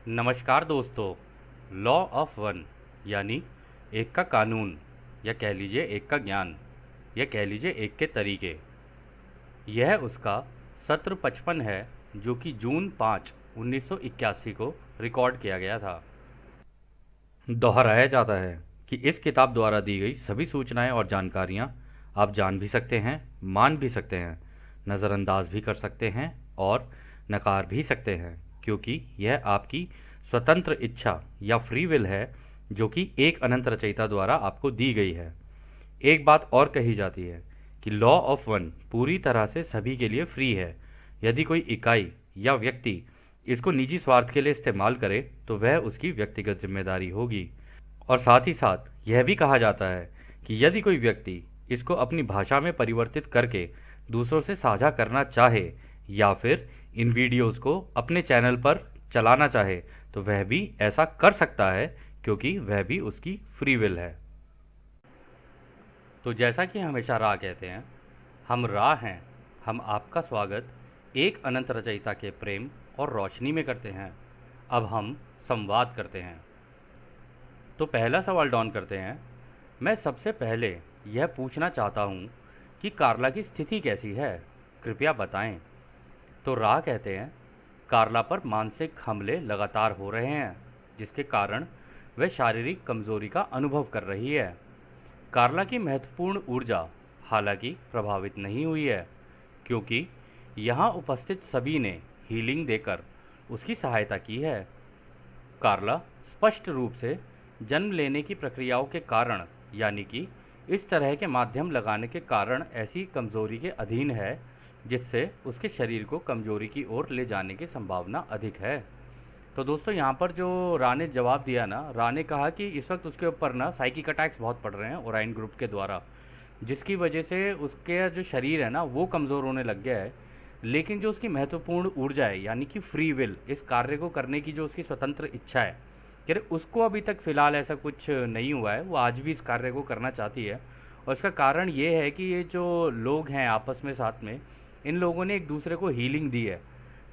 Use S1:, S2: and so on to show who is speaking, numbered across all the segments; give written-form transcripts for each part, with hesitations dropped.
S1: नमस्कार दोस्तों। Law of one यानी एक का कानून, या कह लीजिए एक का ज्ञान, या कह लीजिए एक के तरीके, यह उसका सत्र 55 है, जो कि जून 5, 1981 को रिकॉर्ड किया गया था। दोहराया जाता है कि इस किताब द्वारा दी गई सभी सूचनाएं और जानकारियां आप जान भी सकते हैं, मान भी सकते हैं, नज़रअंदाज भी कर सकते हैं और नकार भी सकते हैं, क्योंकि यह आपकी स्वतंत्र इच्छा या फ्री विल है, जो कि एक अनंत रचयिता द्वारा आपको दी गई है। एक बात और कही जाती है कि लॉ ऑफ वन पूरी तरह से सभी के लिए फ्री है। यदि कोई इकाई या व्यक्ति इसको निजी स्वार्थ के लिए इस्तेमाल करे तो वह उसकी व्यक्तिगत जिम्मेदारी होगी। और साथ ही साथ यह भी कहा जाता है कि यदि कोई व्यक्ति इसको अपनी भाषा में परिवर्तित करके दूसरों से साझा करना चाहे या फिर इन वीडियोस को अपने चैनल पर चलाना चाहे तो वह भी ऐसा कर सकता है, क्योंकि वह भी उसकी फ्री विल है। तो जैसा कि हमेशा राह कहते हैं, हम राह हैं, हम आपका स्वागत एक अनंत रचयिता के प्रेम और रोशनी में करते हैं। अब हम संवाद करते हैं। तो पहला सवाल डॉन करते हैं। मैं सबसे पहले यह पूछना चाहता हूँ कि कार्ला की स्थिति कैसी है, कृपया बताएं। तो राह कहते हैं, कार्ला पर मानसिक हमले लगातार हो रहे हैं, जिसके कारण वह शारीरिक कमजोरी का अनुभव कर रही है। कार्ला की महत्वपूर्ण ऊर्जा हालांकि प्रभावित नहीं हुई है, क्योंकि यहाँ उपस्थित सभी ने हीलिंग देकर उसकी सहायता की है। कार्ला स्पष्ट रूप से जन्म लेने की प्रक्रियाओं के कारण, यानी कि इस तरह के माध्यम लगाने के कारण ऐसी कमजोरी के अधीन है, जिससे उसके शरीर को कमजोरी की ओर ले जाने की संभावना अधिक है। तो दोस्तों, यहाँ पर जो रा ने जवाब दिया ना, रा ने कहा कि इस वक्त उसके ऊपर ना साइकिक अटैक्स बहुत पड़ रहे हैं ओराइन ग्रुप के द्वारा, जिसकी वजह से उसके जो शरीर है ना वो कमज़ोर होने लग गया है। लेकिन जो उसकी महत्वपूर्ण ऊर्जा है, यानी कि फ्री विल, इस कार्य को करने की जो उसकी स्वतंत्र इच्छा है, कह रहे उसको अभी तक फ़िलहाल ऐसा कुछ नहीं हुआ है। वो आज भी इस कार्य को करना चाहती है। और इसका कारण ये है कि ये जो लोग हैं आपस में साथ में, इन लोगों ने एक दूसरे को हीलिंग दी है।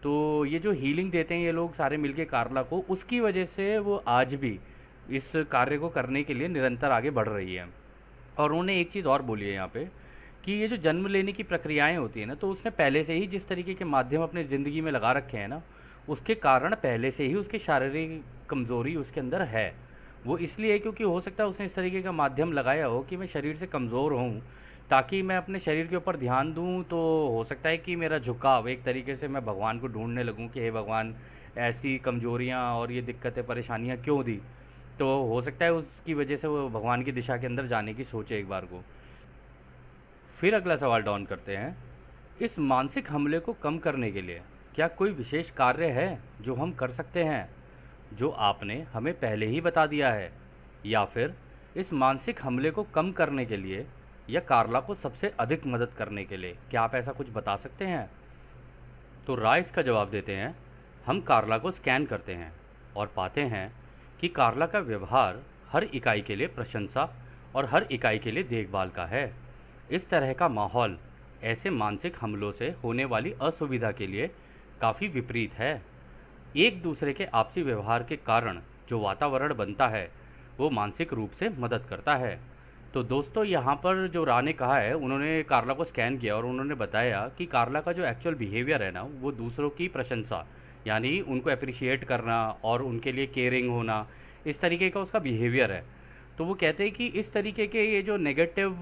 S1: तो ये जो हीलिंग देते हैं ये लोग सारे मिलके कार्ला को, उसकी वजह से वो आज भी इस कार्य को करने के लिए निरंतर आगे बढ़ रही है। और उन्होंने एक चीज़ और बोली है यहाँ पे कि ये जो जन्म लेने की प्रक्रियाएं होती है ना, तो उसने पहले से ही जिस तरीके के माध्यम अपने ज़िंदगी में लगा रखे हैं ना, उसके कारण पहले से ही उसकी शारीरिक कमज़ोरी उसके अंदर है। वो इसलिए है क्योंकि हो सकता है उसने इस तरीके का माध्यम लगाया हो कि मैं शरीर से कमज़ोर हूँ, ताकि मैं अपने शरीर के ऊपर ध्यान दूँ। तो हो सकता है कि मेरा झुकाव एक तरीके से मैं भगवान को ढूंढने लगूँ कि हे भगवान, ऐसी कमज़ोरियाँ और ये दिक्कतें परेशानियाँ क्यों दी। तो हो सकता है उसकी वजह से वो भगवान की दिशा के अंदर जाने की सोचे एक बार को। फिर अगला सवाल डाउन करते हैं। इस मानसिक हमले को कम करने के लिए क्या कोई विशेष कार्य है जो हम कर सकते हैं, जो आपने हमें पहले ही बता दिया है, या फिर इस मानसिक हमले को कम करने के लिए या कार्ला को सबसे अधिक मदद करने के लिए क्या आप ऐसा कुछ बता सकते हैं? तो राय इसका जवाब देते हैं, हम कार्ला को स्कैन करते हैं और पाते हैं कि कार्ला का व्यवहार हर इकाई के लिए प्रशंसा और हर इकाई के लिए देखभाल का है। इस तरह का माहौल ऐसे मानसिक हमलों से होने वाली असुविधा के लिए काफ़ी विपरीत है। एक दूसरे के आपसी व्यवहार के कारण जो वातावरण बनता है वो मानसिक रूप से मदद करता है। तो दोस्तों, यहाँ पर जो रा ने कहा है, उन्होंने कार्ला को स्कैन किया और उन्होंने बताया कि कार्ला का जो एक्चुअल बिहेवियर है ना, वो दूसरों की प्रशंसा, यानी उनको अप्रिशिएट करना और उनके लिए केयरिंग होना, इस तरीके का उसका बिहेवियर है। तो वो कहते हैं कि इस तरीके के ये जो नेगेटिव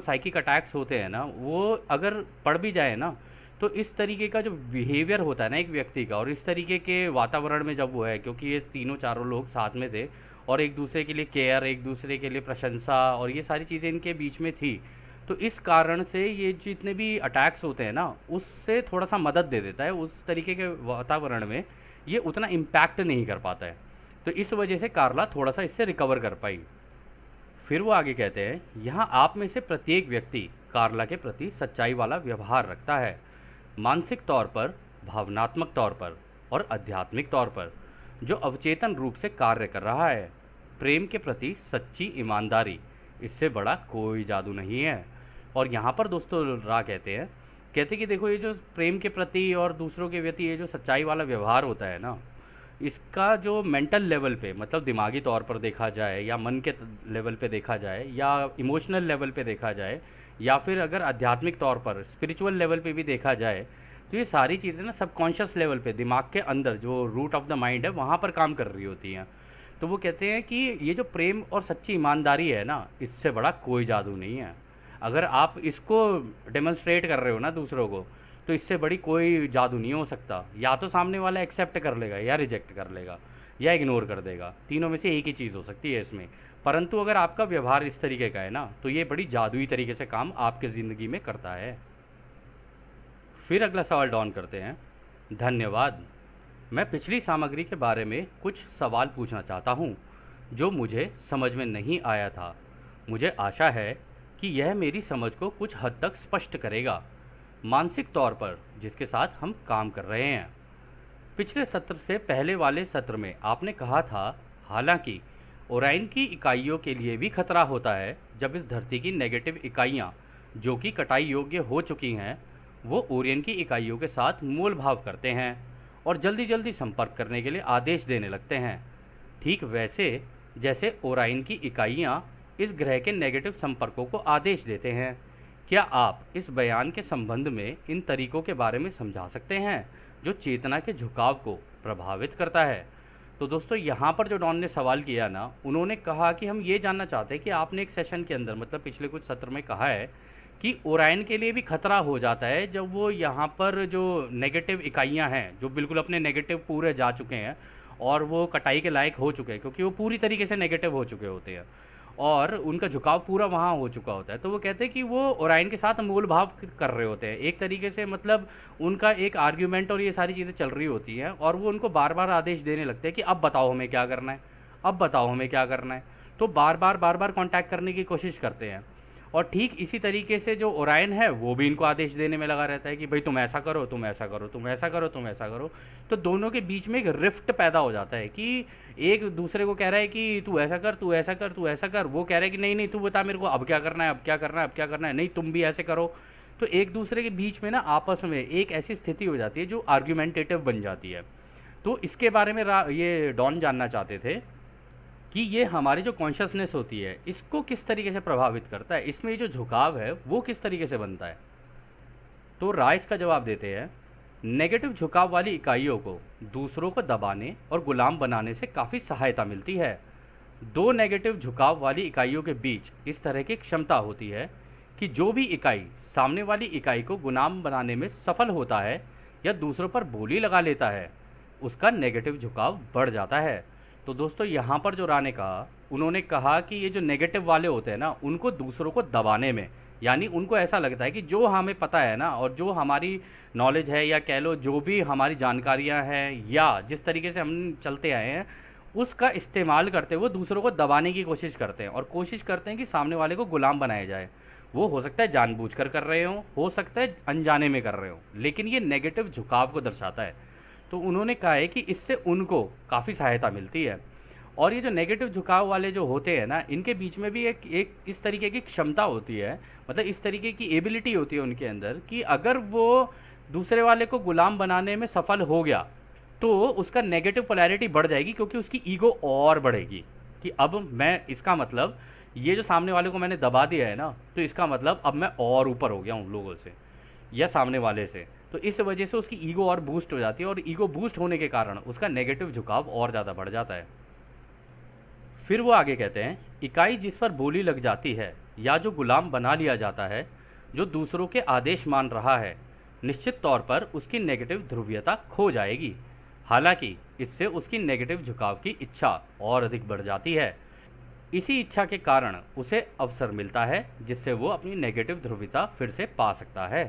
S1: साइकिक अटैक्स होते हैं ना, वो अगर पड़ भी जाए ना, तो इस तरीके का जो बिहेवियर होता है ना एक व्यक्ति का, और इस तरीके के वातावरण में जब वो है, क्योंकि ये तीनों चारों लोग साथ में थे और एक दूसरे के लिए केयर, एक दूसरे के लिए प्रशंसा और ये सारी चीज़ें इनके बीच में थी, तो इस कारण से ये जितने भी अटैक्स होते हैं ना, उससे थोड़ा सा मदद दे देता है। उस तरीके के वातावरण में ये उतना इम्पैक्ट नहीं कर पाता है। तो इस वजह से कार्ला थोड़ा सा इससे रिकवर कर पाई। फिर वो आगे कहते हैं, यहाँ आप में से प्रत्येक व्यक्ति कार्ला के प्रति सच्चाई वाला व्यवहार रखता है, मानसिक तौर पर, भावनात्मक तौर पर और आध्यात्मिक तौर पर, जो अवचेतन रूप से कार्य कर रहा है। प्रेम के प्रति सच्ची ईमानदारी, इससे बड़ा कोई जादू नहीं है। और यहाँ पर दोस्तों रा कहते कि देखो, ये जो प्रेम के प्रति और दूसरों के प्रति ये जो सच्चाई वाला व्यवहार होता है ना, इसका जो मेंटल लेवल पे मतलब दिमागी तौर पर देखा जाए या मन के लेवल पे देखा जाए या इमोशनल लेवल पे देखा जाए या फिर अगर आध्यात्मिक तौर पर स्पिरिचुअल लेवल पे भी देखा जाए, तो ये सारी चीज़ें ना सबकॉन्शियस लेवल पे दिमाग के अंदर जो रूट ऑफ द माइंड है वहाँ पर काम कर रही होती हैं। तो वो कहते हैं कि ये जो प्रेम और सच्ची ईमानदारी है ना, इससे बड़ा कोई जादू नहीं है। अगर आप इसको डेमोन्स्ट्रेट कर रहे हो ना दूसरों को, तो इससे बड़ी कोई जादू नहीं हो सकता। या तो सामने वाला एक्सेप्ट कर लेगा या रिजेक्ट कर लेगा या इग्नोर कर देगा, तीनों में से एक ही चीज़ हो सकती है इसमें। परंतु अगर आपका व्यवहार इस तरीके का है ना, तो ये बड़ी जादुई तरीके से काम आपके ज़िंदगी में करता है। फिर अगला सवाल डॉन करते हैं। धन्यवाद। मैं पिछली सामग्री के बारे में कुछ सवाल पूछना चाहता हूँ जो मुझे समझ में नहीं आया था। मुझे आशा है कि यह मेरी समझ को कुछ हद तक स्पष्ट करेगा, मानसिक तौर पर जिसके साथ हम काम कर रहे हैं। पिछले सत्र से पहले वाले सत्र में आपने कहा था, हालांकि ओराइन की इकाइयों के लिए भी खतरा होता है जब इस धरती की नेगेटिव इकाइयाँ जो कि कटाई योग्य हो चुकी हैं, वो ओरियन की इकाइयों के साथ मोल भाव करते हैं और जल्दी जल्दी संपर्क करने के लिए आदेश देने लगते हैं, ठीक वैसे जैसे ओराइन की इकाइयाँ इस ग्रह के नेगेटिव संपर्कों को आदेश देते हैं। क्या आप इस बयान के संबंध में इन तरीकों के बारे में समझा सकते हैं जो चेतना के झुकाव को प्रभावित करता है? तो दोस्तों यहाँ पर जो डॉन ने सवाल किया ना, उन्होंने कहा कि हम ये जानना चाहते हैं कि आपने एक सेशन के अंदर मतलब पिछले कुछ सत्र में कहा है कि ओराइन के लिए भी खतरा हो जाता है जब वो यहाँ पर जो नेगेटिव इकाइयाँ हैं जो बिल्कुल अपने नेगेटिव पूरे जा चुके हैं और वो कटाई के लायक हो चुके हैं, क्योंकि वो पूरी तरीके से नेगेटिव हो चुके होते हैं और उनका झुकाव पूरा वहाँ हो चुका होता है। तो वो कहते हैं कि वो ओराइन के साथ मोल भाव कर रहे होते हैं एक तरीके से, मतलब उनका एक आर्ग्यूमेंट और ये सारी चीज़ें चल रही होती हैं और वो उनको बार बार आदेश देने लगते हैं कि अब बताओ हमें क्या करना है, अब बताओ हमें क्या करना है। तो बार बार कांटेक्ट करने की कोशिश करते हैं। और ठीक इसी तरीके से जो ओराइन है वो भी इनको आदेश देने में लगा रहता है कि भाई तुम ऐसा करो, तुम ऐसा करो, तुम ऐसा करो, तुम ऐसा करो। तो दोनों के बीच में एक रिफ्ट पैदा हो जाता है कि एक दूसरे को कह रहा है कि तू ऐसा कर, तू ऐसा कर, तू ऐसा कर, वो कह रहा है कि नहीं नहीं तू बता मेरे को अब क्या करना है, अब क्या करना है, अब क्या करना है, नहीं तुम भी ऐसे करो। तो एक दूसरे के बीच में ना आपस में एक ऐसी स्थिति हो जाती है जो आर्ग्यूमेंटेटिव बन जाती है। तो इसके बारे में ये डॉन जानना चाहते थे कि ये हमारी जो कॉन्शियसनेस होती है इसको किस तरीके से प्रभावित करता है, इसमें ये जो झुकाव है वो किस तरीके से बनता है। तो राय इसका जवाब देते हैं, नेगेटिव झुकाव वाली इकाइयों को दूसरों को दबाने और गुलाम बनाने से काफ़ी सहायता मिलती है। दो नेगेटिव झुकाव वाली इकाइयों के बीच इस तरह की क्षमता होती है कि जो भी इकाई सामने वाली इकाई को गुलाम बनाने में सफल होता है या दूसरों पर बोली लगा लेता है, उसका नेगेटिव झुकाव बढ़ जाता है। तो दोस्तों यहाँ पर जो राय ने कहा, उन्होंने कहा कि ये जो नेगेटिव वाले होते हैं ना, उनको दूसरों को दबाने में, यानी उनको ऐसा लगता है कि जो हमें पता है ना और जो हमारी नॉलेज है या कह लो जो भी हमारी जानकारियाँ हैं या जिस तरीके से हम चलते आए हैं उसका इस्तेमाल करते हुए दूसरों को दबाने की कोशिश करते हैं और कोशिश करते हैं कि सामने वाले को गुलाम बनाया जाए। वो हो सकता है जानबूझकर कर रहे हो सकता है अनजाने में कर रहे हो, लेकिन ये नेगेटिव झुकाव को दर्शाता है। तो उन्होंने कहा है कि इससे उनको काफ़ी सहायता मिलती है। और ये जो नेगेटिव झुकाव वाले जो होते हैं ना, इनके बीच में भी एक इस तरीके की क्षमता होती है, मतलब इस तरीके की एबिलिटी होती है उनके अंदर कि अगर वो दूसरे वाले को गुलाम बनाने में सफल हो गया तो उसका नेगेटिव पोलैरिटी बढ़ जाएगी, क्योंकि उसकी ईगो और बढ़ेगी कि अब मैं, इसका मतलब ये जो सामने वाले को मैंने दबा दिया है ना, तो इसका मतलब अब मैं और ऊपर हो गया हूँ लोगों से या सामने वाले से। तो इस वजह से उसकी ईगो और बूस्ट हो जाती है और ईगो बूस्ट होने के कारण उसका नेगेटिव झुकाव और ज़्यादा बढ़ जाता है। फिर वो आगे कहते हैं, इकाई जिस पर बोली लग जाती है या जो गुलाम बना लिया जाता है, जो दूसरों के आदेश मान रहा है, निश्चित तौर पर उसकी नेगेटिव ध्रुवीयता खो जाएगी। हालांकि इससे उसकी नेगेटिव झुकाव की इच्छा और अधिक बढ़ जाती है। इसी इच्छा के कारण उसे अवसर मिलता है जिससे वो अपनी नेगेटिव ध्रुवीयता फिर से पा सकता है।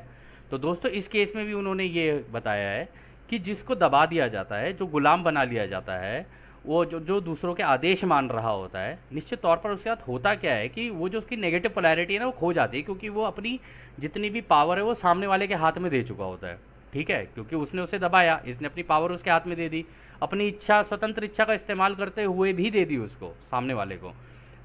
S1: तो दोस्तों इस केस में भी उन्होंने ये बताया है कि जिसको दबा दिया जाता है, जो गुलाम बना लिया जाता है, वो जो दूसरों के आदेश मान रहा होता है, निश्चित तौर पर उसके साथ होता क्या है कि वो जो उसकी नेगेटिव पोलैरिटी है ना वो खो जाती है, क्योंकि वो अपनी जितनी भी पावर है वो सामने वाले के हाथ में दे चुका होता है। ठीक है, क्योंकि उसने उसे दबाया, इसने अपनी पावर उसके हाथ में दे दी, अपनी इच्छा, स्वतंत्र इच्छा का इस्तेमाल करते हुए भी दे दी उसको सामने वाले को,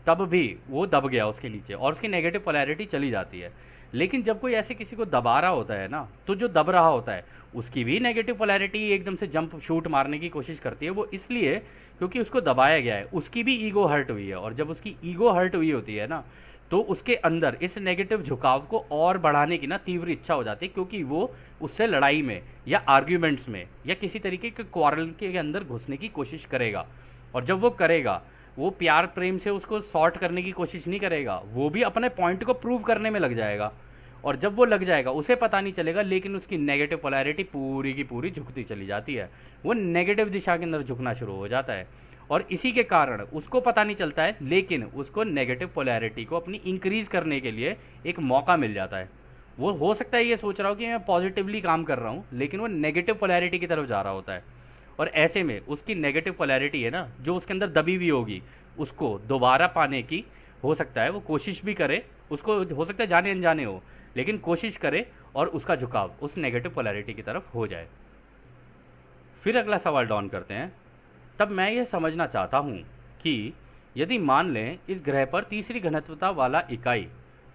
S1: तब भी वो दब गया उसके नीचे और उसकी नेगेटिव पोलैरिटी चली जाती है। लेकिन जब कोई ऐसे किसी को दबा रहा होता है ना, तो जो दब रहा होता है उसकी भी नेगेटिव पोलैरिटी एकदम से जंप शूट मारने की कोशिश करती है। वो इसलिए क्योंकि उसको दबाया गया है, उसकी भी ईगो हर्ट हुई है, और जब उसकी ईगो हर्ट हुई होती है ना, तो उसके अंदर इस नेगेटिव झुकाव को और बढ़ाने की ना तीव्र इच्छा हो जाती है, क्योंकि वो उससे लड़ाई में या आर्ग्यूमेंट्स में या किसी तरीके के क्वारल के अंदर घुसने की कोशिश करेगा। और जब वो करेगा, वो प्यार प्रेम से उसको सॉर्ट करने की कोशिश नहीं करेगा, वो भी अपने पॉइंट को प्रूव करने में लग जाएगा। और जब वो लग जाएगा उसे पता नहीं चलेगा, लेकिन उसकी नेगेटिव पोलैरिटी पूरी की पूरी झुकती चली जाती है, वो नेगेटिव दिशा के अंदर झुकना शुरू हो जाता है। और इसी के कारण उसको पता नहीं चलता है, लेकिन उसको नेगेटिव पोलैरिटी को अपनी इंक्रीज करने के लिए एक मौका मिल जाता है। वो हो सकता है ये सोच रहा हो कि मैं पॉजिटिवली काम कर रहा हूँ, लेकिन वो नेगेटिव पोलैरिटी की तरफ जा रहा होता है। और ऐसे में उसकी नेगेटिव पोलैरिटी है ना, जो उसके अंदर दबी हुई होगी, उसको दोबारा पाने की हो सकता है वो कोशिश भी करे, उसको हो सकता है जाने अनजाने हो, लेकिन कोशिश करे और उसका झुकाव उस नेगेटिव पोलैरिटी की तरफ हो जाए। फिर अगला सवाल डाउन करते हैं। तब मैं ये समझना चाहता हूँ कि यदि मान लें इस ग्रह पर तीसरी घनत्वता वाला इकाई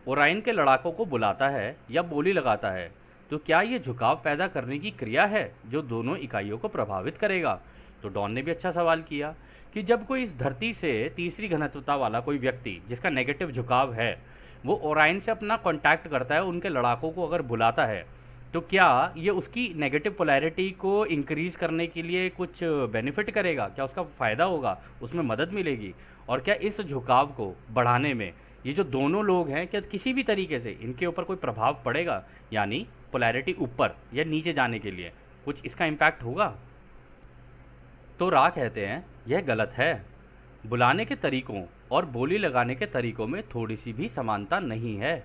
S1: ओराइन के लड़ाकों को बुलाता है या बोली लगाता है, तो क्या ये झुकाव पैदा करने की क्रिया है जो दोनों इकाइयों को प्रभावित करेगा? तो डॉन ने भी अच्छा सवाल किया कि जब कोई इस धरती से तीसरी घनत्वता वाला कोई व्यक्ति जिसका नेगेटिव झुकाव है, वो ओराइन से अपना कांटेक्ट करता है, उनके लड़ाकों को अगर बुलाता है, तो क्या ये उसकी नेगेटिव पोलैरिटी को इंक्रीज़ करने के लिए कुछ बेनिफिट करेगा? क्या उसका फ़ायदा होगा, उसमें मदद मिलेगी? और क्या इस झुकाव को बढ़ाने में ये जो दोनों लोग हैं, क्या किसी भी तरीके से इनके ऊपर कोई प्रभाव पड़ेगा, यानी पोलैरिटी ऊपर या नीचे जाने के लिए कुछ इसका इम्पैक्ट होगा? तो रा कहते हैं यह गलत है। बुलाने के तरीकों और बोली लगाने के तरीकों में थोड़ी सी भी समानता नहीं है।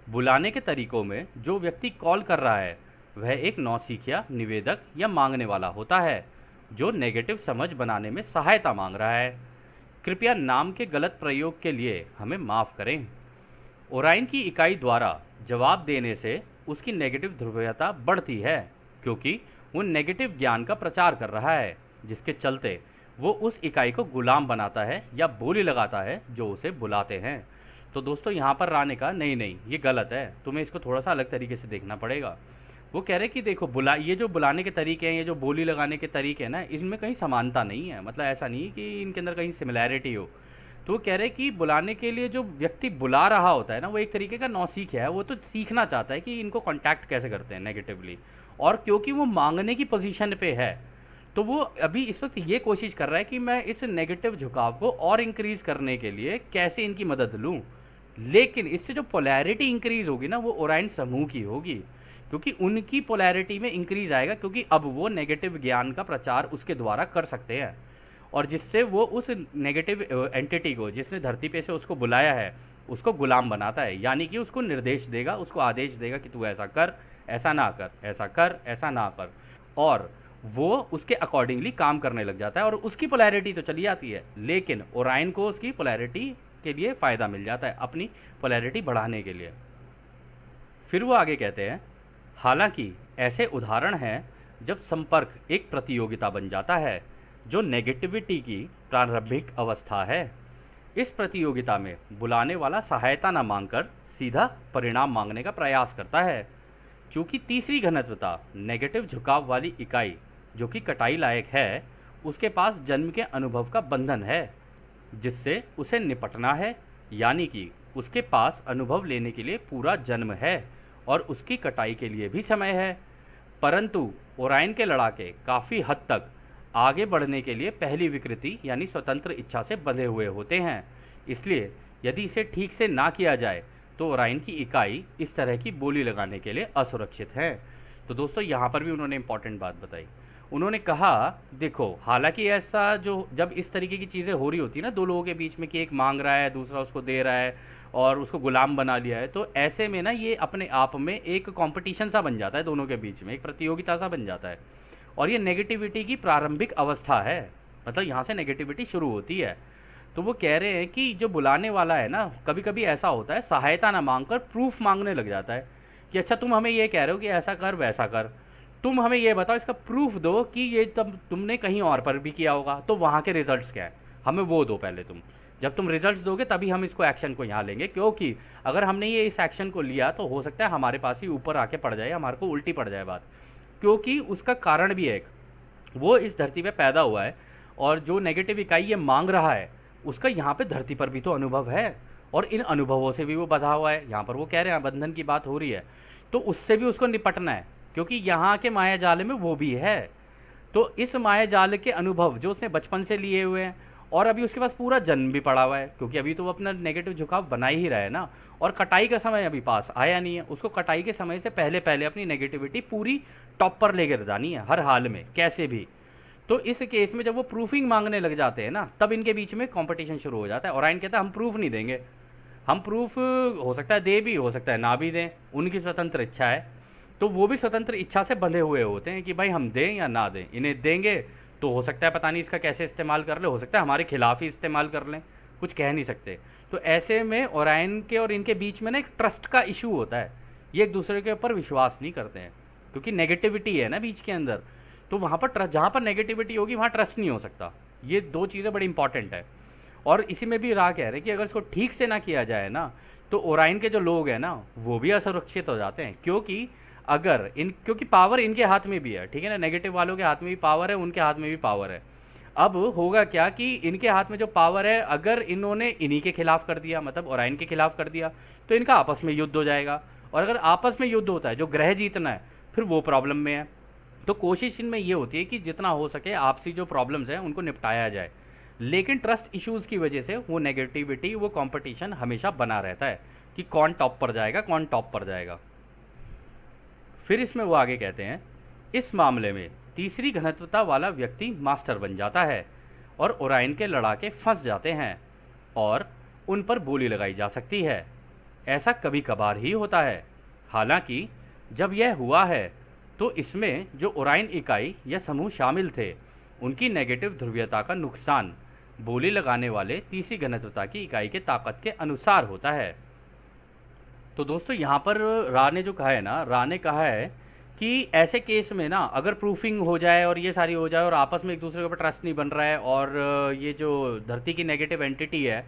S1: बुलाने के तरीकों में जो व्यक्ति कॉल कर रहा है वह एक नौसिखिया, निवेदक या मांगने वाला होता है जो नेगेटिव समझ बनाने में सहायता मांग रहा है। कृपया नाम के गलत प्रयोग के लिए हमें माफ़ करें। ओराइन की इकाई द्वारा जवाब देने से उसकी नेगेटिव ध्रुवीयता बढ़ती है, क्योंकि वो नेगेटिव ज्ञान का प्रचार कर रहा है, जिसके चलते वो उस इकाई को गुलाम बनाता है या बोली लगाता है जो उसे बुलाते हैं। तो दोस्तों यहाँ पर राने का नहीं ये गलत है, तुम्हें इसको थोड़ा सा अलग तरीके से देखना पड़ेगा। वो कह रहे कि देखो ये जो बुलाने के तरीके हैं, ये जो बोली लगाने के तरीके हैं ना, इसमें कहीं समानता नहीं है, मतलब ऐसा नहीं कि इनके अंदर कहीं सिमिलैरिटी हो। तो वो कह रहे कि बुलाने के लिए जो व्यक्ति बुला रहा होता है ना, वो एक तरीके का नौसीख है, वो तो सीखना चाहता है कि इनको कॉन्टैक्ट कैसे करते हैं नेगेटिवली। और क्योंकि वो मांगने की पोजीशन पे है, तो वो अभी इस वक्त ये कोशिश कर रहा है कि मैं इस नेगेटिव झुकाव को और इंक्रीज करने के लिए कैसे इनकी मदद लूँ। लेकिन इससे जो पोलैरिटी इंक्रीज होगी ना, वो ओराइन समूह की होगी, क्योंकि उनकी पोलैरिटी में इंक्रीज आएगा, क्योंकि अब वो नेगेटिव ज्ञान का प्रचार उसके द्वारा कर सकते हैं, और जिससे वो उस नेगेटिव एंटिटी को जिसने धरती पे से उसको बुलाया है उसको गुलाम बनाता है, यानी कि उसको निर्देश देगा, उसको आदेश देगा कि तू ऐसा कर, ऐसा ना कर, ऐसा कर, ऐसा ना कर, और वो उसके अकॉर्डिंगली काम करने लग जाता है। और उसकी पोलैरिटी तो चली जाती है, लेकिन ओराइन को उसकी पोलैरिटी के लिए फ़ायदा मिल जाता है, अपनी पोलैरिटी बढ़ाने के लिए। फिर वो आगे कहते हैं, हालांकि ऐसे उदाहरण हैं जब संपर्क एक प्रतियोगिता बन जाता है जो नेगेटिविटी की प्रारंभिक अवस्था है। इस प्रतियोगिता में बुलाने वाला सहायता न मांगकर सीधा परिणाम मांगने का प्रयास करता है। चूँकि तीसरी घनत्वता नेगेटिव झुकाव वाली इकाई जो कि कटाई लायक है, उसके पास जन्म के अनुभव का बंधन है जिससे उसे निपटना है, यानी कि उसके पास अनुभव लेने के लिए पूरा जन्म है और उसकी कटाई के लिए भी समय है। परंतु ओराइन के लड़ाके काफ़ी हद तक आगे बढ़ने के लिए पहली विकृति यानी स्वतंत्र इच्छा से बंधे हुए होते हैं। इसलिए यदि इसे ठीक से ना किया जाए तो ओराइन की इकाई इस तरह की बोली लगाने के लिए असुरक्षित है। तो दोस्तों यहाँ पर भी उन्होंने इंपॉर्टेंट बात बताई। उन्होंने कहा देखो, हालांकि ऐसा जो जब इस तरीके की चीज़ें हो रही होती है ना दो लोगों के बीच में कि एक मांग रहा है दूसरा उसको दे रहा है और उसको गुलाम बना लिया है, तो ऐसे में ना ये अपने आप में एक कंपटीशन सा बन जाता है, दोनों के बीच में एक प्रतियोगिता सा बन जाता है। और ये नेगेटिविटी की प्रारंभिक अवस्था है, मतलब यहाँ से नेगेटिविटी शुरू होती है। तो वो कह रहे हैं कि जो बुलाने वाला है ना, कभी कभी ऐसा होता है सहायता ना मांगकर प्रूफ मांगने लग जाता है कि अच्छा तुम हमें ये कह रहे हो कि ऐसा कर वैसा कर, तुम हमें ये बताओ, इसका प्रूफ दो कि ये तब तुमने कहीं और पर भी किया होगा, तो वहाँ के रिजल्ट्स क्या है, हमें वो दो पहले तुम। जब तुम रिजल्ट्स दोगे तभी हम इसको एक्शन को यहाँ लेंगे, क्योंकि अगर हमने ये इस एक्शन को लिया तो हो सकता है हमारे पास ही ऊपर आके पड़ जाए, हमारे को उल्टी पड़ जाए बात। क्योंकि उसका कारण भी है एक, वो इस धरती पे पैदा हुआ है और जो नेगेटिव इकाई ये मांग रहा है उसका यहाँ पे धरती पर भी तो अनुभव है और इन अनुभवों से भी वो बंधा हुआ है। यहाँ पर वो कह रहे हैं बंधन की बात हो रही है, तो उससे भी उसको निपटना है, क्योंकि यहाँ के माया जाल में वो भी है। तो इस माया जाल के अनुभव जो उसने बचपन से लिए हुए हैं और अभी उसके पास पूरा जन्म भी पड़ा हुआ है, क्योंकि अभी तो वो अपना नेगेटिव झुकाव बना ही रहा है ना, और कटाई का समय अभी पास आया नहीं है, उसको कटाई के समय से पहले पहले अपनी नेगेटिविटी पूरी टॉप पर लेकर जानी है हर हाल में कैसे भी। तो इस केस में जब वो प्रूफिंग मांगने लग जाते हैं ना, तब इनके बीच में कंपटीशन शुरू हो जाता है। ओराइन कहता है हम प्रूफ नहीं देंगे, हम प्रूफ हो सकता है दे भी, हो सकता है ना भी दें, उनकी स्वतंत्र इच्छा है। तो वो भी स्वतंत्र इच्छा से बंधे हुए होते हैं कि भाई हम दें या ना दें। इन्हें देंगे तो हो सकता है पता नहीं इसका कैसे इस्तेमाल कर ले, हो सकता है हमारे खिलाफ ही इस्तेमाल कर लें, कुछ कह नहीं सकते। तो ऐसे में ओराइन के और इनके बीच में ना एक ट्रस्ट का इशू होता है, ये एक दूसरे के ऊपर विश्वास नहीं करते हैं, क्योंकि नेगेटिविटी है ना बीच के अंदर। तो वहाँ पर ट्रस्ट, जहाँ पर नेगेटिविटी होगी वहाँ ट्रस्ट नहीं हो सकता। ये दो चीज़ें बड़ी इंपॉर्टेंट है। और इसी में भी राह कह रहे हैं कि अगर इसको ठीक से ना किया जाए ना, तो ओराइन के जो लोग हैं ना वो भी असुरक्षित हो जाते हैं, क्योंकि पावर इनके हाथ में भी है, ठीक है ना, नेगेटिव वालों के हाथ में भी पावर है, उनके हाथ में भी पावर है। अब होगा क्या कि इनके हाथ में जो पावर है, अगर इन्होंने इन्हीं के खिलाफ कर दिया, मतलब ओराइन के खिलाफ कर दिया, तो इनका आपस में युद्ध हो जाएगा। और अगर आपस में युद्ध होता है, जो ग्रह जीतना है, फिर वो प्रॉब्लम में है। तो कोशिश इनमें ये होती है कि जितना हो सके आपसी जो प्रॉब्लम्स हैं उनको निपटाया जाए, लेकिन ट्रस्ट इश्यूज़ की वजह से वो नेगेटिविटी, वो कंपटीशन हमेशा बना रहता है कि कौन टॉप पर जाएगा, कौन टॉप पर जाएगा। फिर इसमें वो आगे कहते हैं, इस मामले में तीसरी घनत्वता वाला व्यक्ति मास्टर बन जाता है और ओराइन के लड़ाके फंस जाते हैं और उन पर बोली लगाई जा सकती है। ऐसा कभी कभार ही होता है। हालांकि जब यह हुआ है तो इसमें जो ओराइन इकाई या समूह शामिल थे, उनकी नेगेटिव ध्रुवीयता का नुकसान बोली लगाने वाले तीसरी घनत्वता की इकाई के ताकत के अनुसार होता है। तो दोस्तों यहाँ पर रा ने जो कहा है ना, रा ने कहा है कि ऐसे केस में ना अगर प्रूफिंग हो जाए और ये सारी हो जाए और आपस में एक दूसरे के ऊपर ट्रस्ट नहीं बन रहा है, और ये जो धरती की नेगेटिव एंटिटी है,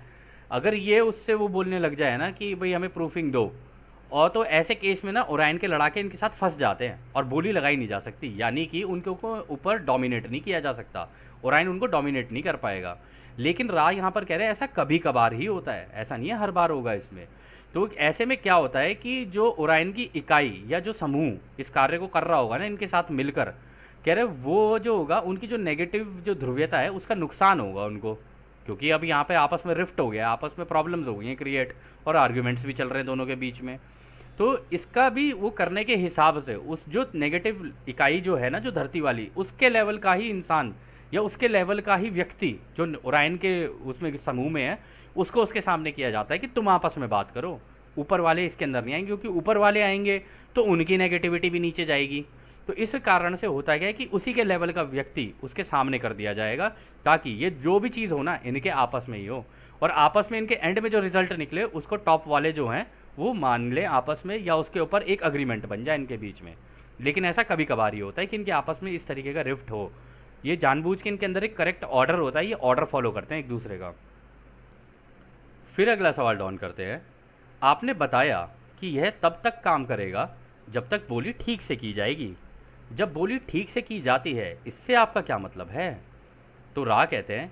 S1: अगर ये उससे वो बोलने लग जाए ना कि भाई हमें प्रूफिंग दो, और तो ऐसे केस में ना ओराइन के लड़ाके इनके साथ फंस जाते हैं और बोली लगाई नहीं जा सकती, यानी कि उनके ऊपर डोमिनेट नहीं किया जा सकता, ओराइन उनको डोमिनेट नहीं कर पाएगा। लेकिन रा यहाँ पर कह रहे हैं ऐसा कभी कभार ही होता है, ऐसा नहीं है हर बार होगा इसमें। तो ऐसे में क्या होता है कि जो ओराइन की इकाई या जो समूह इस कार्य को कर रहा होगा ना इनके साथ मिलकर, कह रहे वो जो होगा उनकी जो नेगेटिव जो ध्रुवीयता है उसका नुकसान होगा उनको, क्योंकि अब यहाँ पे आपस में रिफ्ट हो गया, आपस में प्रॉब्लम्स हो गई हैं क्रिएट, और आर्ग्यूमेंट्स भी चल रहे हैं दोनों के बीच में। तो इसका भी वो करने के हिसाब से उस जो नेगेटिव इकाई जो है ना जो धरती वाली, उसके लेवल का ही इंसान या उसके लेवल का ही व्यक्ति जो ओराइन के उसमें समूह में है, उसको उसके सामने किया जाता है कि तुम आपस में बात करो। ऊपर वाले इसके अंदर नहीं आएंगे, क्योंकि ऊपर वाले आएंगे तो उनकी नेगेटिविटी भी नीचे जाएगी। तो इस कारण से होता क्या है कि उसी के लेवल का व्यक्ति उसके सामने कर दिया जाएगा, ताकि ये जो भी चीज़ हो ना इनके आपस में ही हो, और आपस में इनके एंड में जो रिजल्ट निकले उसको टॉप वाले जो हैं वो मान ले आपस में, या उसके ऊपर एक अग्रीमेंट बन जाए इनके बीच में। लेकिन ऐसा कभी कभार ही होता है कि इनके आपस में इस तरीके का रिफ्ट हो, ये जानबूझ के इनके अंदर एक करेक्ट ऑर्डर होता है, ये ऑर्डर फॉलो करते हैं एक दूसरे का। फिर अगला सवाल डाउन करते हैं, आपने बताया कि यह तब तक काम करेगा जब तक बोली ठीक से की जाएगी। जब बोली ठीक से की जाती है, इससे आपका क्या मतलब है? तो रा कहते हैं,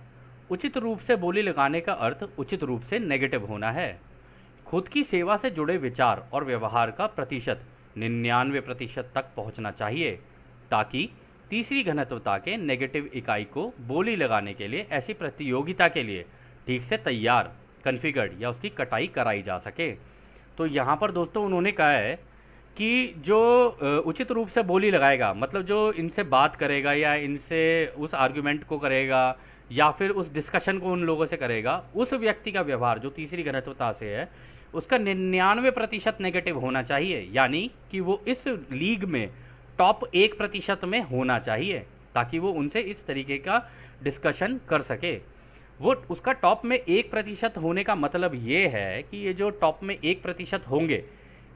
S1: उचित रूप से बोली लगाने का अर्थ उचित रूप से नेगेटिव होना है। खुद की सेवा से जुड़े विचार और व्यवहार का प्रतिशत 99% तक पहुंचना चाहिए, ताकि तीसरी घनत्वता के नेगेटिव इकाई को बोली लगाने के लिए ऐसी प्रतियोगिता के लिए ठीक से तैयार, कॉन्फ़िगर्ड या उसकी कटाई कराई जा सके। तो यहाँ पर दोस्तों उन्होंने कहा है कि जो उचित रूप से बोली लगाएगा, मतलब जो इनसे बात करेगा या इनसे उस आर्ग्यूमेंट को करेगा या फिर उस डिस्कशन को उन लोगों से करेगा, उस व्यक्ति का व्यवहार जो तीसरी घनत्वता से है उसका 99% नेगेटिव होना चाहिए, यानी कि वो इस लीग में टॉप 1% में होना चाहिए, ताकि वो उनसे इस तरीके का डिस्कशन कर सके। वो उसका टॉप में 1% होने का मतलब ये है कि ये जो टॉप में 1% होंगे,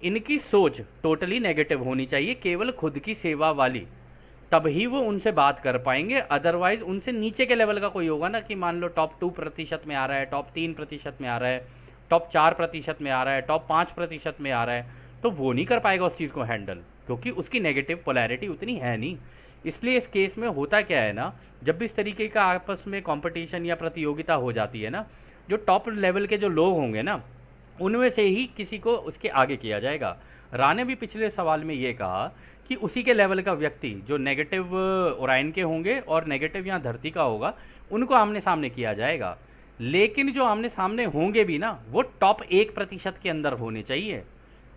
S1: इनकी सोच टोटली नेगेटिव होनी चाहिए, केवल खुद की सेवा वाली। तब ही वो उनसे बात कर पाएंगे, अदरवाइज उनसे नीचे के लेवल का कोई होगा ना, कि मान लो टॉप 2% में आ रहा है, टॉप 3% में आ रहा है, टॉप 4% में आ रहा है, टॉप 5% में आ रहा है, तो वो नहीं कर पाएगा उस चीज़ को हैंडल, क्योंकि उसकी नेगेटिव पोलैरिटी उतनी है नहीं। इसलिए इस केस में होता क्या है ना, जब भी इस तरीके का आपस में कंपटीशन या प्रतियोगिता हो जाती है ना, जो टॉप लेवल के जो लोग होंगे ना, उनमें से ही किसी को उसके आगे किया जाएगा। रा ने भी पिछले सवाल में ये कहा कि उसी के लेवल का व्यक्ति जो नेगेटिव ओराइन के होंगे और नेगेटिव यहाँ धरती का होगा, उनको आमने सामने किया जाएगा। लेकिन जो आमने सामने होंगे भी ना, वो टॉप 1% के अंदर होने चाहिए।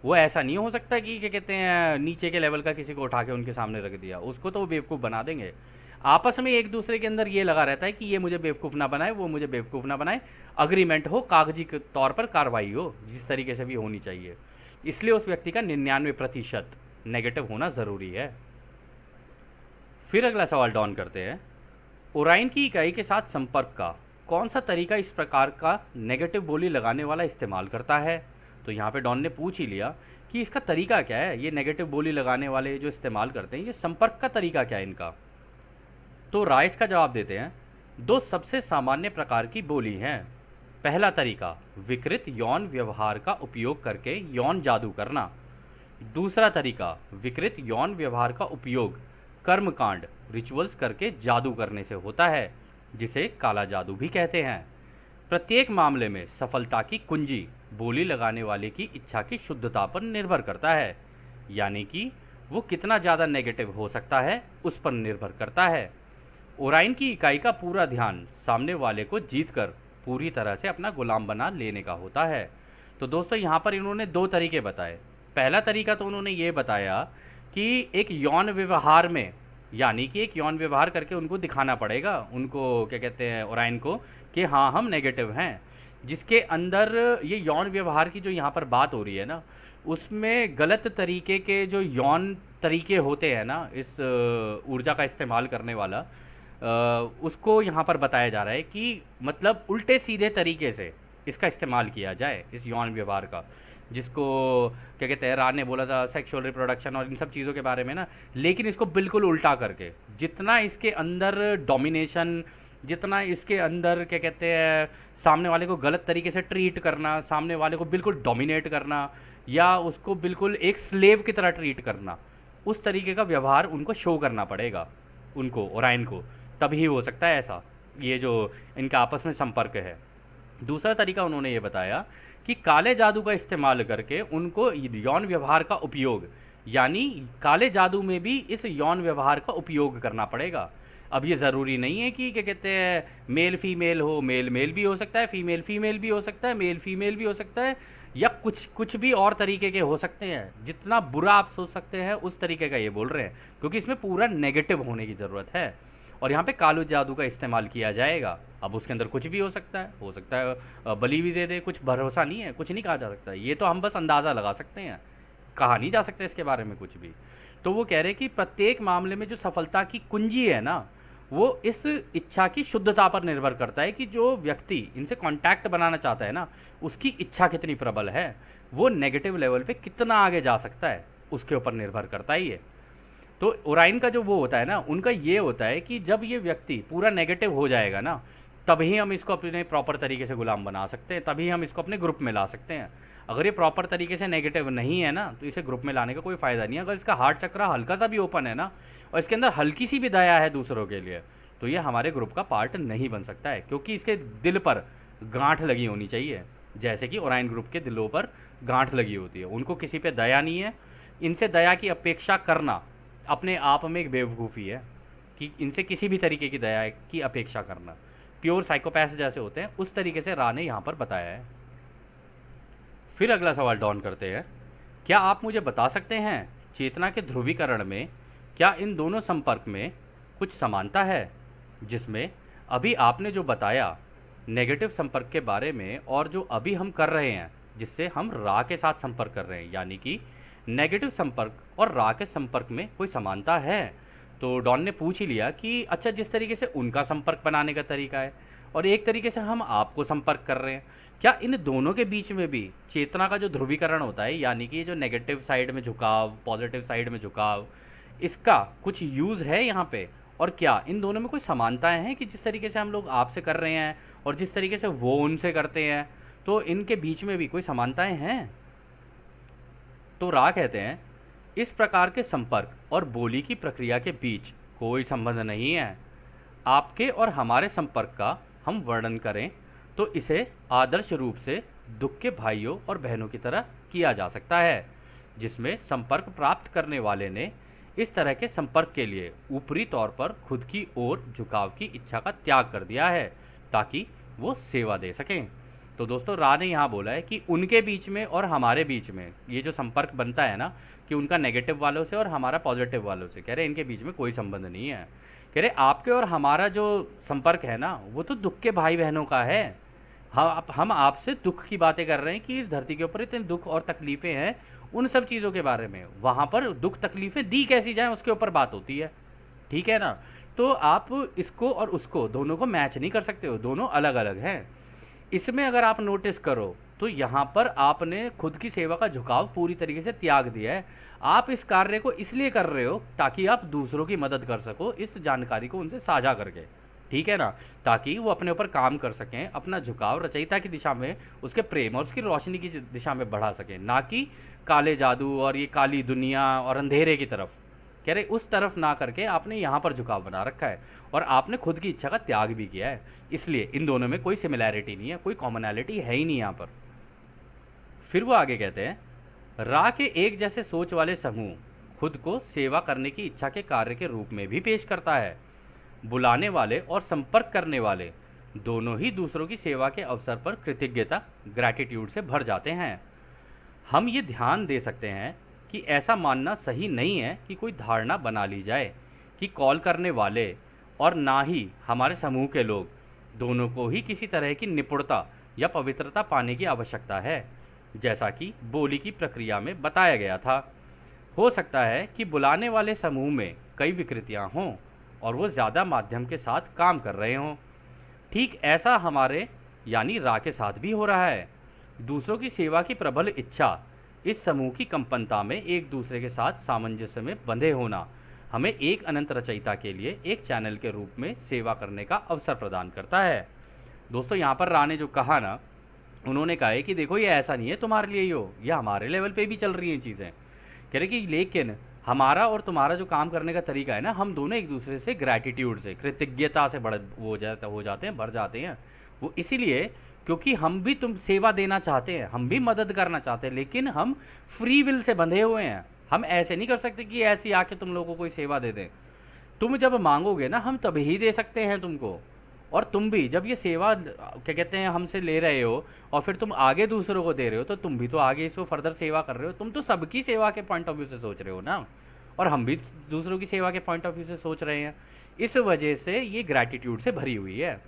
S1: वो ऐसा नहीं हो सकता कि क्या कहते हैं, नीचे के लेवल का किसी को उठा के उनके सामने रख दिया, उसको तो वो बेवकूफ़ बना देंगे। आपस में एक दूसरे के अंदर ये लगा रहता है कि ये मुझे बेवकूफ़ ना बनाए, वो मुझे बेवकूफ़ ना बनाए, अग्रीमेंट हो, कागजी के तौर पर कार्रवाई हो, जिस तरीके से भी होनी चाहिए। इसलिए उस व्यक्ति का 99% नेगेटिव होना ज़रूरी है। फिर अगला सवाल डॉन करते हैं, ओराइन की इकाई के साथ संपर्क का कौन सा तरीका इस प्रकार का नेगेटिव बोली लगाने वाला इस्तेमाल करता है। तो यहाँ पे डॉन ने पूछ ही लिया कि इसका तरीका क्या है, ये नेगेटिव बोली लगाने वाले जो इस्तेमाल करते हैं, ये संपर्क का तरीका क्या है इनका। तो राइस का जवाब देते हैं, दो सबसे सामान्य प्रकार की बोली हैं। पहला तरीका विकृत यौन व्यवहार का उपयोग करके यौन जादू करना। दूसरा तरीका विकृत यौन व्यवहार का उपयोग कर्मकांड रिचुअल्स करके जादू करने से होता है, जिसे काला जादू भी कहते हैं। प्रत्येक मामले में सफलता की कुंजी बोली लगाने वाले की इच्छा की शुद्धता पर निर्भर करता है, यानी कि वो कितना ज़्यादा नेगेटिव हो सकता है उस पर निर्भर करता है। ओराइन की इकाई का पूरा ध्यान सामने वाले को जीतकर पूरी तरह से अपना गुलाम बना लेने का होता है। तो दोस्तों यहाँ पर इन्होंने दो तरीके बताए। पहला तरीका तो उन्होंने ये बताया कि एक यौन व्यवहार में, यानी कि एक यौन व्यवहार करके उनको दिखाना पड़ेगा, उनको क्या कहते हैं ओराइन को, कि हाँ हम नेगेटिव हैं, जिसके अंदर ये यौन व्यवहार की जो यहाँ पर बात हो रही है ना, उसमें गलत तरीके के जो यौन तरीके होते हैं ना, इस ऊर्जा का इस्तेमाल करने वाला, उसको यहाँ पर बताया जा रहा है कि मतलब उल्टे सीधे तरीके से इसका इस्तेमाल किया जाए इस यौन व्यवहार का, जिसको क्या कहते हैं, रा ने बोला था सेक्सुअल रिप्रोडक्शन और इन सब चीज़ों के बारे में ना, लेकिन इसको बिल्कुल उल्टा करके, जितना इसके अंदर डोमिनेशन, जितना इसके अंदर क्या कहते हैं सामने वाले को गलत तरीके से ट्रीट करना, सामने वाले को बिल्कुल डोमिनेट करना या उसको बिल्कुल एक स्लेव की तरह ट्रीट करना, उस तरीके का व्यवहार उनको शो करना पड़ेगा, उनको ओराइन को, तभी हो सकता है ऐसा, ये जो इनका आपस में संपर्क है। दूसरा तरीका उन्होंने ये बताया कि काले जादू का इस्तेमाल करके उनको यौन व्यवहार का उपयोग, यानी काले जादू में भी इस यौन व्यवहार का उपयोग करना पड़ेगा। अब ये ज़रूरी नहीं है कि क्या कहते हैं मेल फीमेल हो, मेल मेल भी हो सकता है, फीमेल फीमेल भी हो सकता है, मेल फीमेल भी हो सकता है, या कुछ कुछ भी और तरीके के हो सकते हैं। जितना बुरा आप सोच सकते हैं उस तरीके का ये बोल रहे हैं, क्योंकि इसमें पूरा नेगेटिव होने की ज़रूरत है। और यहाँ पे कालो जादू का इस्तेमाल किया जाएगा। अब उसके अंदर कुछ भी हो सकता है बलि भी दे दे, कुछ भरोसा नहीं है, कुछ नहीं कहा जा सकता। ये तो हम बस अंदाज़ा लगा सकते हैं, कहा नहीं जा सकता इसके बारे में कुछ भी। तो वो कह रहे हैं कि प्रत्येक मामले में जो सफलता की कुंजी है ना, वो इस इच्छा की शुद्धता पर निर्भर करता है कि जो व्यक्ति इनसे कांटेक्ट बनाना चाहता है ना, उसकी इच्छा कितनी प्रबल है, वो नेगेटिव लेवल पे कितना आगे जा सकता है, उसके ऊपर निर्भर करता ही है। तो ओराइन का जो वो होता है ना, उनका ये होता है कि जब ये व्यक्ति पूरा नेगेटिव हो जाएगा ना, तभी हम इसको अपने प्रॉपर तरीके से गुलाम बना सकते हैं, तभी हम इसको अपने ग्रुप में ला सकते हैं। अगर ये प्रॉपर तरीके से नेगेटिव नहीं है ना, तो इसे ग्रुप में लाने का कोई फ़ायदा नहीं है। अगर इसका हार्ट चक्र हल्का सा भी ओपन है ना, और इसके अंदर हल्की सी भी दया है दूसरों के लिए, तो ये हमारे ग्रुप का पार्ट नहीं बन सकता है, क्योंकि इसके दिल पर गांठ लगी होनी चाहिए, जैसे कि ओराइन ग्रुप के दिलों पर गांठ लगी होती है। उनको किसी पे दया नहीं है। इनसे दया की अपेक्षा करना अपने आप में एक बेवकूफ़ी है, कि इनसे किसी भी तरीके की दया की अपेक्षा करना, प्योर साइकोपैथ जैसे होते हैं, उस तरीके से रा ने यहाँ पर बताया है। फिर अगला सवाल डॉन करते हैं, क्या आप मुझे बता सकते हैं चेतना के ध्रुवीकरण में क्या इन दोनों संपर्क में कुछ समानता है, जिसमें अभी आपने जो बताया नेगेटिव संपर्क के बारे में, और जो अभी हम कर रहे हैं जिससे हम रा के साथ संपर्क कर रहे हैं, यानी कि नेगेटिव संपर्क और रा के संपर्क में कोई समानता है। तो डॉन ने पूछ ही लिया कि अच्छा, जिस तरीके से उनका संपर्क बनाने का तरीका है और एक तरीके से हम आपको संपर्क कर रहे हैं, क्या इन दोनों के बीच में भी चेतना का जो ध्रुवीकरण होता है, यानी कि जो नेगेटिव साइड में झुकाव, पॉजिटिव साइड में झुकाव, इसका कुछ यूज़ है यहाँ पे? और क्या इन दोनों में कोई समानताएं हैं कि जिस तरीके से हम लोग आपसे कर रहे हैं और जिस तरीके से वो उनसे करते हैं, तो इनके बीच में भी कोई समानताएं हैं? तो रा कहते हैं इस प्रकार के संपर्क और बोली की प्रक्रिया के बीच कोई संबंध नहीं है। आपके और हमारे संपर्क का हम वर्णन करें तो इसे आदर्श रूप से दुख के भाइयों और बहनों की तरह किया जा सकता है, जिसमें संपर्क प्राप्त करने वाले ने इस तरह के संपर्क के लिए ऊपरी तौर पर खुद की ओर झुकाव की इच्छा का त्याग कर दिया है ताकि वो सेवा दे सकें। तो दोस्तों रा ने यहाँ बोला है कि उनके बीच में और हमारे बीच में ये जो संपर्क बनता है ना, कि उनका नेगेटिव वालों से और हमारा पॉजिटिव वालों से, कह रहे इनके बीच में कोई संबंध नहीं है। कह रहे आपके और हमारा जो संपर्क है ना, वो तो दुख के भाई बहनों का है। हम आपसे दुख की बातें कर रहे हैं कि इस धरती के ऊपर इतने दुख और तकलीफ़ें हैं, उन सब चीज़ों के बारे में। वहाँ पर दुख तकलीफ़ें दी कैसी जाएँ उसके ऊपर बात होती है, ठीक है ना। तो आप इसको और उसको दोनों को मैच नहीं कर सकते हो, दोनों अलग अलग हैं। इसमें अगर आप नोटिस करो तो यहाँ पर आपने खुद की सेवा का झुकाव पूरी तरीके से त्याग दिया है। आप इस कार्य को इसलिए कर रहे हो ताकि आप दूसरों की मदद कर सको इस जानकारी को उनसे साझा करके, ठीक है ना, ताकि वो अपने ऊपर काम कर सकें, अपना झुकाव रचयिता की दिशा में, उसके प्रेम और उसकी रोशनी की दिशा में बढ़ा सकें, ना कि काले जादू और ये काली दुनिया और अंधेरे की तरफ। कह रहे उस तरफ ना करके आपने यहाँ पर झुकाव बना रखा है और आपने खुद की इच्छा का त्याग भी किया है। इसलिए इन दोनों में कोई सिमिलैरिटी नहीं है, कोई कॉमनैलिटी है ही नहीं यहाँ पर। फिर वो आगे कहते हैं रा के एक जैसे सोच वाले समूह खुद को सेवा करने की इच्छा के कार्य के रूप में भी पेश करता है। बुलाने वाले और संपर्क करने वाले दोनों ही दूसरों की सेवा के अवसर पर कृतज्ञता ग्रैटिट्यूड से भर जाते हैं। हम ये ध्यान दे सकते हैं कि ऐसा मानना सही नहीं है कि कोई धारणा बना ली जाए कि कॉल करने वाले और ना ही हमारे समूह के लोग दोनों को ही किसी तरह की निपुणता या पवित्रता पाने की आवश्यकता है, जैसा कि बोली की प्रक्रिया में बताया गया था। हो सकता है कि बुलाने वाले समूह में कई विकृतियां हों और वो ज़्यादा माध्यम के साथ काम कर रहे हों। ठीक ऐसा हमारे यानी रा के साथ भी हो रहा है। दूसरों की सेवा की प्रबल इच्छा, इस समूह की कंपनता में एक दूसरे के साथ सामंजस्य में बंधे होना हमें एक अनंत रचयिता के लिए एक चैनल के रूप में सेवा करने का अवसर प्रदान करता है। दोस्तों यहाँ पर रा ने जो कहा ना, उन्होंने कहा है कि देखो ये ऐसा नहीं है तुम्हारे लिए हो, ये हमारे लेवल पे भी चल रही हैं चीज़ें। कह रहे कि लेकिन हमारा और तुम्हारा जो काम करने का तरीका है ना, हम दोनों एक दूसरे से ग्रैटिट्यूड से, कृतज्ञता से बढ़ हो जाते हैं, बढ़ जाते हैं। वो इसीलिए क्योंकि हम भी तुम सेवा देना चाहते हैं, हम भी मदद करना चाहते हैं, लेकिन हम फ्री विल से बंधे हुए हैं। हम ऐसे नहीं कर सकते कि ऐसी आके तुम लोगों को कोई सेवा दे दें। तुम जब मांगोगे ना, हम तभी ही दे सकते हैं तुमको। और तुम भी जब ये सेवा क्या कहते हैं हमसे ले रहे हो और फिर तुम आगे दूसरों को दे रहे हो, तो तुम भी तो आगे इसको फर्दर सेवा कर रहे हो। तुम तो सबकी सेवा के पॉइंट ऑफ व्यू से सोच रहे हो ना, और हम भी दूसरों की सेवा के पॉइंट ऑफ व्यू से सोच रहे हैं। इस वजह से ये ग्रैटिट्यूड से भरी हुई है।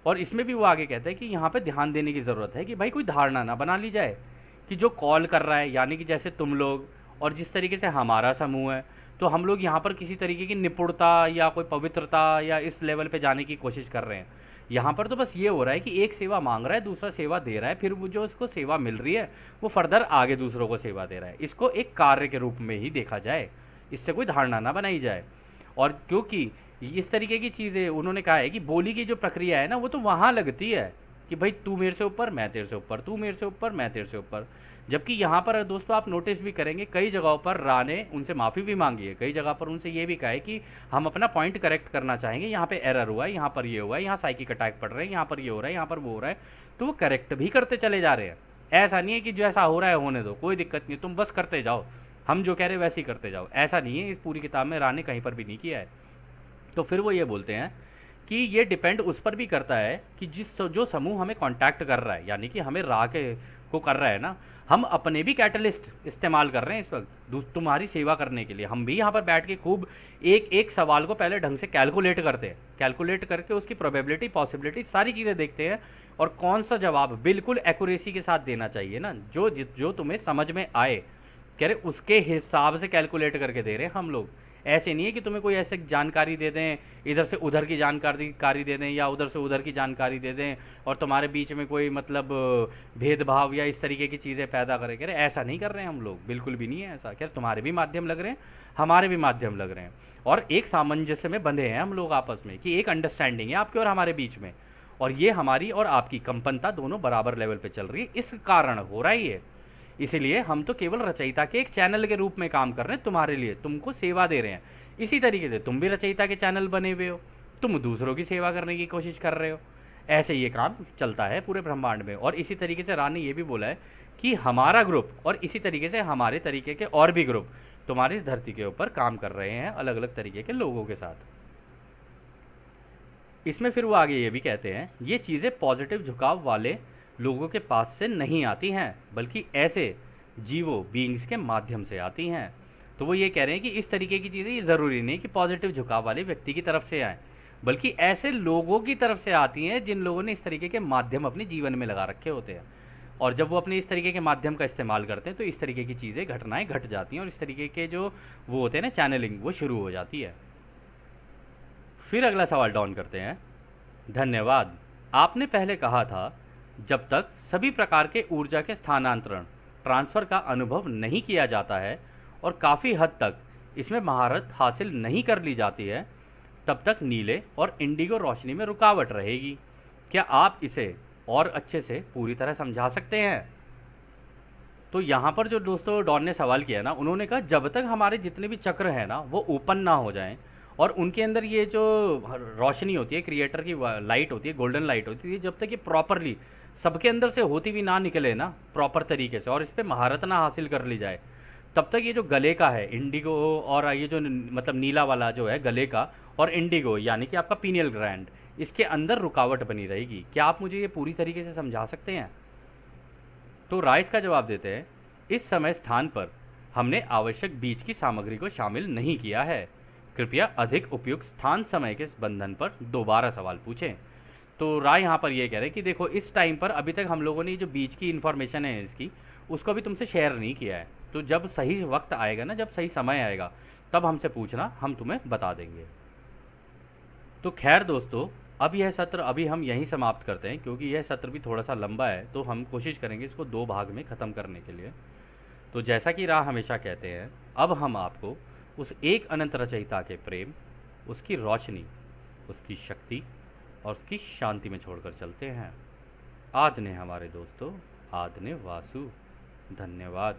S1: और इसमें भी वो आगे कहते हैं कि यहाँ पे ध्यान देने की ज़रूरत है कि भाई कोई धारणा ना बना ली जाए कि जो कॉल कर रहा है, यानी कि जैसे तुम लोग और जिस तरीके से हमारा समूह है, तो हम लोग यहाँ पर किसी तरीके की निपुणता या कोई पवित्रता या इस लेवल पे जाने की कोशिश कर रहे हैं। यहाँ पर तो बस ये हो रहा है कि एक सेवा मांग रहा है, दूसरा सेवा दे रहा है, फिर वो जो उसको सेवा मिल रही है वो फर्दर आगे दूसरों को सेवा दे रहा है। इसको एक कार्य के रूप में ही देखा जाए, इससे कोई धारणा ना बनाई जाए। और क्योंकि इस तरीके की चीज़ें उन्होंने कहा है कि बोली की जो प्रक्रिया है ना, वो तो वहाँ लगती है कि भाई तू मेरे से ऊपर, मैं तेरे से ऊपर, तू मेरे से ऊपर, मैं तेरे से ऊपर। जबकि यहाँ पर दोस्तों आप नोटिस भी करेंगे कई जगहों पर रा ने उनसे माफ़ी भी मांगी है, कई जगह पर उनसे ये भी कहा है कि हम अपना पॉइंट करेक्ट करना चाहेंगे, यहाँ पे एरर हुआ है, यहाँ पर ये हुआ है, यहाँ साइकिक अटैक पड़ रहे हैं, यहाँ पर ये हो रहा है, यहाँ पर वो हो रहा है, तो वो करेक्ट भी करते चले जा रहे हैं। ऐसा नहीं है कि जो ऐसा हो रहा है होने दो, कोई दिक्कत नहीं, तुम बस करते जाओ, हम जो कह रहे हैं वैसे ही करते जाओ। ऐसा नहीं है, इस पूरी किताब में रा ने कहीं पर भी नहीं किया है। तो फिर वो ये बोलते हैं कि ये डिपेंड उस पर भी करता है कि जो समूह हमें कांटेक्ट कर रहा है, यानी कि हमें रा के को कर रहा है ना, हम अपने भी कैटलिस्ट इस्तेमाल कर रहे हैं इस वक्त तुम्हारी सेवा करने के लिए। हम भी यहाँ पर बैठ के खूब एक एक सवाल को पहले ढंग से कैलकुलेट करते हैं, कैलकुलेट करके उसकी प्रोबेबिलिटी, पॉसिबिलिटी, सारी चीज़ें देखते हैं और कौन सा जवाब बिल्कुल एक्यूरेसी के साथ देना चाहिए ना, जो तुम्हें समझ में आए, कह रहे उसके हिसाब से कैलकुलेट करके दे रहे हैं हम लोग। ऐसे नहीं है कि तुम्हें कोई ऐसे जानकारी दे दें, इधर से उधर की जानकारी दे दें या उधर से उधर की जानकारी दे दें और तुम्हारे बीच में कोई मतलब भेदभाव या इस तरीके की चीज़ें पैदा करें। कह रहे ऐसा नहीं कर रहे हैं हम लोग, बिल्कुल भी नहीं है ऐसा। कह रहे तुम्हारे भी माध्यम लग रहे हैं, हमारे भी माध्यम लग रहे हैं, और एक सामंजस्य में बंधे हैं हम लोग आपस में, कि एक अंडरस्टैंडिंग है आपके और हमारे बीच में, और ये हमारी और आपकी कंपनता दोनों बराबर लेवल पे चल रही है, इस कारण हो रहा ही है। इसीलिए हम तो केवल रचयिता के एक चैनल के रूप में काम कर रहे हैं तुम्हारे लिए, तुमको सेवा दे रहे हैं। इसी तरीके से तुम भी रचयिता के चैनल बने हुए हो, तुम दूसरों की सेवा करने की कोशिश कर रहे हो। ऐसे ये काम चलता है पूरे ब्रह्मांड में। और इसी तरीके से राम ने ये भी बोला है कि हमारा ग्रुप और इसी तरीके से हमारे तरीके के और भी ग्रुप तुम्हारी इस धरती के ऊपर काम कर रहे हैं अलग अलग तरीके के लोगों के साथ। इसमें फिर वो आगे ये भी कहते हैं, ये चीज़ें पॉजिटिव झुकाव वाले लोगों के पास से नहीं आती हैं, बल्कि ऐसे जीवो बीइंग्स के माध्यम से आती हैं। तो वो ये कह रहे हैं कि इस तरीके की चीज़ें ये ज़रूरी नहीं कि पॉजिटिव झुकाव वाले व्यक्ति की तरफ से आए, बल्कि ऐसे लोगों की तरफ से आती हैं जिन लोगों ने इस तरीके के माध्यम अपने जीवन में लगा रखे होते हैं। और जब वो अपने इस तरीके के माध्यम का इस्तेमाल करते हैं तो इस तरीके की चीज़ें घटनाएं घट जाती हैं, और इस तरीके के जो वो होते हैं ना चैनलिंग, वो शुरू हो जाती है। फिर अगला सवाल डाउन करते हैं। धन्यवाद। आपने पहले कहा था जब तक सभी प्रकार के ऊर्जा के स्थानांतरण ट्रांसफ़र का अनुभव नहीं किया जाता है और काफ़ी हद तक इसमें महारत हासिल नहीं कर ली जाती है, तब तक नीले और इंडिगो रोशनी में रुकावट रहेगी। क्या आप इसे और अच्छे से पूरी तरह समझा सकते हैं? तो यहाँ पर जो दोस्तों डॉन ने सवाल किया ना, उन्होंने कहा जब तक हमारे जितने भी चक्र हैं ना वो ओपन ना हो जाएं और उनके अंदर ये जो रोशनी होती है, क्रिएटर की लाइट होती है, गोल्डन लाइट होती है, जब तक ये प्रॉपरली सबके अंदर से होती भी ना निकले ना प्रॉपर तरीके से और इस पर महारत ना हासिल कर ली जाए, तब तक ये जो गले का है इंडिगो और ये जो मतलब नीला वाला जो है गले का और इंडिगो यानी कि आपका पीनियल ग्लैंड, इसके अंदर रुकावट बनी रहेगी। क्या आप मुझे ये पूरी तरीके से समझा सकते हैं? तो राइस का जवाब देते हैं, इस समय स्थान पर हमने आवश्यक बीज की सामग्री को शामिल नहीं किया है। कृपया अधिक उपयुक्त स्थान समय के बंधन पर दोबारा सवाल पूछें। तो राय यहाँ पर ये कह रहे हैं कि देखो इस टाइम पर अभी तक हम लोगों ने जो बीज की इन्फॉर्मेशन है इसकी, उसको अभी तुमसे शेयर नहीं किया है। तो जब सही वक्त आएगा ना, जब सही समय आएगा, तब हमसे पूछना, हम तुम्हें बता देंगे। तो खैर दोस्तों, अब यह सत्र अभी हम यहीं समाप्त करते हैं, क्योंकि यह सत्र भी थोड़ा सा लंबा है, तो हम कोशिश करेंगे इसको 2 भाग में ख़त्म करने के लिए। तो जैसा कि राह हमेशा कहते हैं, अब हम आपको उस एक अनंत रचयिता के प्रेम, उसकी रोशनी, उसकी शक्ति और उसकी शांति में छोड़कर चलते हैं। आदने हमारे दोस्तों, आदने वासु। धन्यवाद।